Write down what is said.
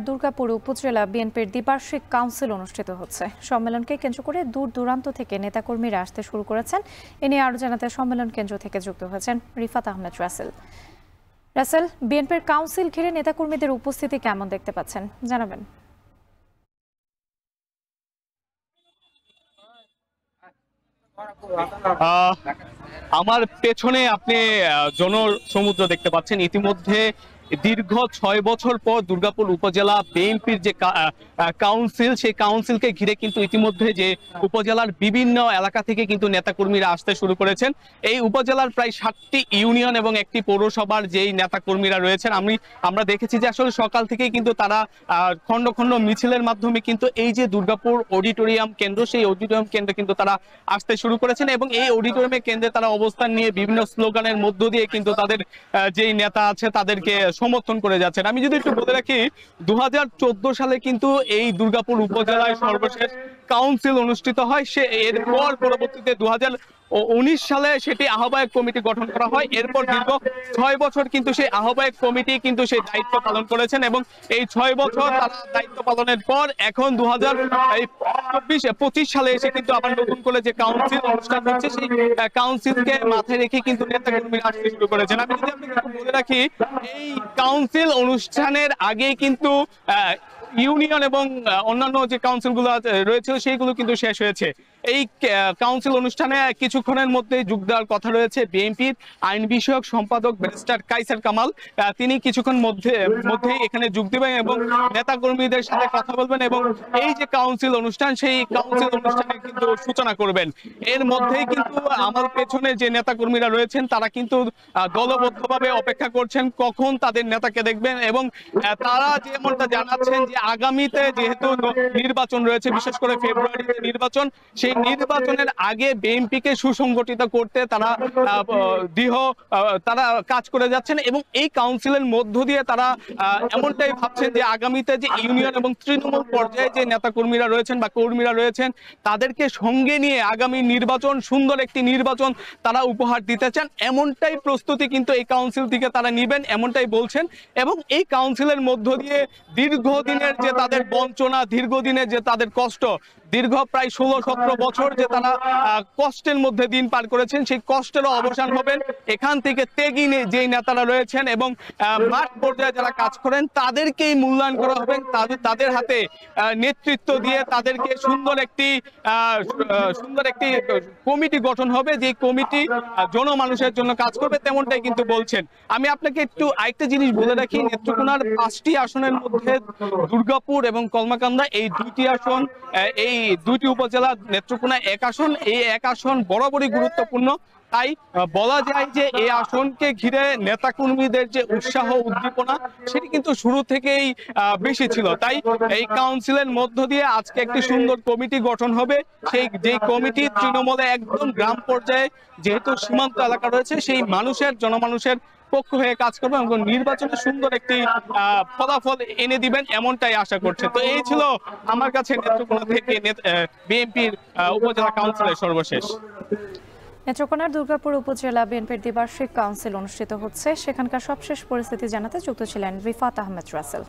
দুর্গাপুর উপজেলা বিএনপির দ্বিবার্ষিক কাউন্সিল অনুষ্ঠিত হচ্ছে। সম্মেলনকে কেন্দ্র করে দূর দূরান্ত থেকে নেতাকর্মীরা আসতে শুরু করেছেন। এ নিয়ে আরো জানাতে সম্মেলন কেন্দ্র থেকে যুক্ত হয়েছেন রিফাত আহমেদ রাসেল। বিএনপির কাউন্সিল ঘিরে নেতাকর্মীদের উপস্থিতি কেমন দেখতে পাচ্ছেন জানাবেন। আমার পেছনে আপনি জনসমুদ্র দেখতে পাচ্ছেন। ইতিমধ্যে দীর্ঘ 6 বছর পর দুর্গাপুর উপজেলা বিএনপির যে কাউন্সিল, সেই কাউন্সিলকে ঘিরে কিন্তু ইতিমধ্যে যে উপজেলার বিভিন্ন এলাকা থেকে কিন্তু নেতাকর্মীরা আসতে শুরু করেছেন। এই উপজেলার প্রায় 7টি ইউনিয়ন এবং একটি পৌরসভার যেই নেতাকর্মীরা রয়েছেন, আমরা দেখেছি যে আসলে সকাল থেকেই কিন্তু তারা খণ্ড খণ্ড মিছিলের মাধ্যমে কিন্তু এই যে দুর্গাপুর অডিটোরিয়াম কেন্দ্র, সেই অডিটোরিয়াম কেন্দ্রে কিন্তু তারা আসতে শুরু করেছেন এবং এই অডিটোরিয়ামে কেন্দ্রে তারা অবস্থান নিয়ে বিভিন্ন স্লোগানের মধ্য দিয়ে কিন্তু তাদের যেই নেতা আছে তাদেরকে সমর্থন করে যাচ্ছেন। আমি যদি একটু বলে রাখি, 2014 সালে কিন্তু এই দুর্গাপুর উপজেলায় সর্বশেষ কাউন্সিল অনুষ্ঠিত হয়। এরপর পরবর্তীতে 2019 সালে সেটি আহ্বায়ক কমিটি গঠন করা হয়। এরপর দীর্ঘ 6 বছর কিন্তু সেই আহ্বায়ক কমিটি কিন্তু সেই দায়িত্ব পালন করেছেন এবং এই 6 বছর তারা দায়িত্ব পালনের পর এখন 2025 সালে এসে কিন্তু আবার নতুন করে যে কাউন্সিল অনুষ্ঠান হচ্ছে, সেই কাউন্সিলকে মাথায় রেখে কিন্তু নেতাকর্মীরা আসতে শুরু করেছেন। আমি যদি আপনাকে বলে রাখি, এই কাউন্সিল অনুষ্ঠানের আগে কিন্তু ইউনিয়ন এবং অন্যান্য যে কাউন্সিলগুলো রয়েছে সেইগুলো কিন্তু শেষ হয়েছে। এই কাউন্সিল অনুষ্ঠানে কিছুক্ষণের মধ্যে যোগ দেওয়ার কথা রয়েছে বিএনপির আইন বিষয়ক সম্পাদক ব্যারিস্টার কাইসার কামাল। তিনি কিছুক্ষণ মধ্যেই এখানে যোগ দেবেন এবং নেতাকর্মীদের সাথে কথা বলবেন এবং এই যে কাউন্সিল অনুষ্ঠান, সেই কাউন্সিল অনুষ্ঠানের কিন্তু সূচনা করবেন। এর মধ্যেই কিন্তু আমার পেছনে যে নেতাকর্মীরা রয়েছেন তারা কিন্তু দলবদ্ধভাবে অপেক্ষা করছেন কখন তাদের নেতাকে দেখবেন এবং তারা যেমনটা জানাচ্ছেন যে আগামীতে যেহেতু নির্বাচন রয়েছে, বিশেষ করে ফেব্রুয়ারিতে নির্বাচন, সেই নির্বাচনের আগে বিএনপিকে সুসংগঠিত করতে তারা কাজ করে যাচ্ছেন এবং এই কাউন্সিলের মধ্য দিয়ে তারা এমনটাই ভাবছেন যে আগামীতে যে ইউনিয়ন এবং তৃণমূল পর্যায়ে যে নেতাকর্মীরা রয়েছেন বা কর্মীরা রয়েছেন তাদেরকে সঙ্গে নিয়ে আগামী নির্বাচন, সুন্দর একটি নির্বাচন তারা উপহার দিতে চান। এমনটাই প্রস্তুতি কিন্তু এই কাউন্সিল থেকে তারা নেবেন, এমনটাই বলছেন। এবং এই কাউন্সিলের মধ্য দিয়ে দীর্ঘদিনের যে তাদের বঞ্চনা, দীর্ঘদিনের যে তাদের কষ্ট, দীর্ঘ প্রায় 16-17 বছর যে তারা কষ্টের মধ্যে দিন পার করেছেন, সেই কষ্টেরও অবসান হবেন। এখান থেকে ত্যাগী যেই নেতারা রয়েছেন এবং মাঠ পর্যায়ে যারা কাজ করেন তাদেরকেই মূল্যায়ন করা হবে, তাদের হাতে নেতৃত্ব দিয়ে তাদেরকে সুন্দর একটি কমিটি গঠন হবে, যে কমিটি জনমানুষের জন্য কাজ করবে, তেমনটাই কিন্তু বলছেন। আমি আপনাকে একটু আরেকটা জিনিস বলে রাখি, নেত্রকোনার 5টি আসনের মধ্যে দুর্গাপুর এবং কলমাকান্দা এই 2টি আসন, এই 2টি উপজেলা, নেত্রকোনা 1 আসন, এই 1 আসন বরাবরই গুরুত্বপূর্ণ। তাই বলা যায় যে এই আসনকে ঘিরে নেতাকর্মীদের যে উৎসাহ উদ্দীপনা সেটি কিন্তু শুরু থেকেই বেশি ছিল। তাই এই কাউন্সিলের মধ্য দিয়ে আজকে একটি সুন্দর কমিটি গঠন হবে। যেই কমিটি তৃণমূলে একদম গ্রাম পর্যায়ে, যেহেতু সীমান্ত এলাকা রয়েছে, সেই জনমানুষের পক্ষ হয়ে কাজ করবে এবং নির্বাচনে সুন্দর একটি ফলাফল এনে দিবেন, এমনটাই আশা করছে। তো এই ছিল আমার কাছে নেত্রকোনা থেকে বিএনপির উপজেলা কাউন্সিলের সর্বশেষ। নেত্রকোনার দুর্গাপুর উপজেলা বিএনপির দ্বিবার্ষিক কাউন্সিল অনুষ্ঠিত হচ্ছে। সেখানকার সবশেষ পরিস্থিতি জানাতে যুক্ত ছিলেন রিফাত আহমেদ রাসেল।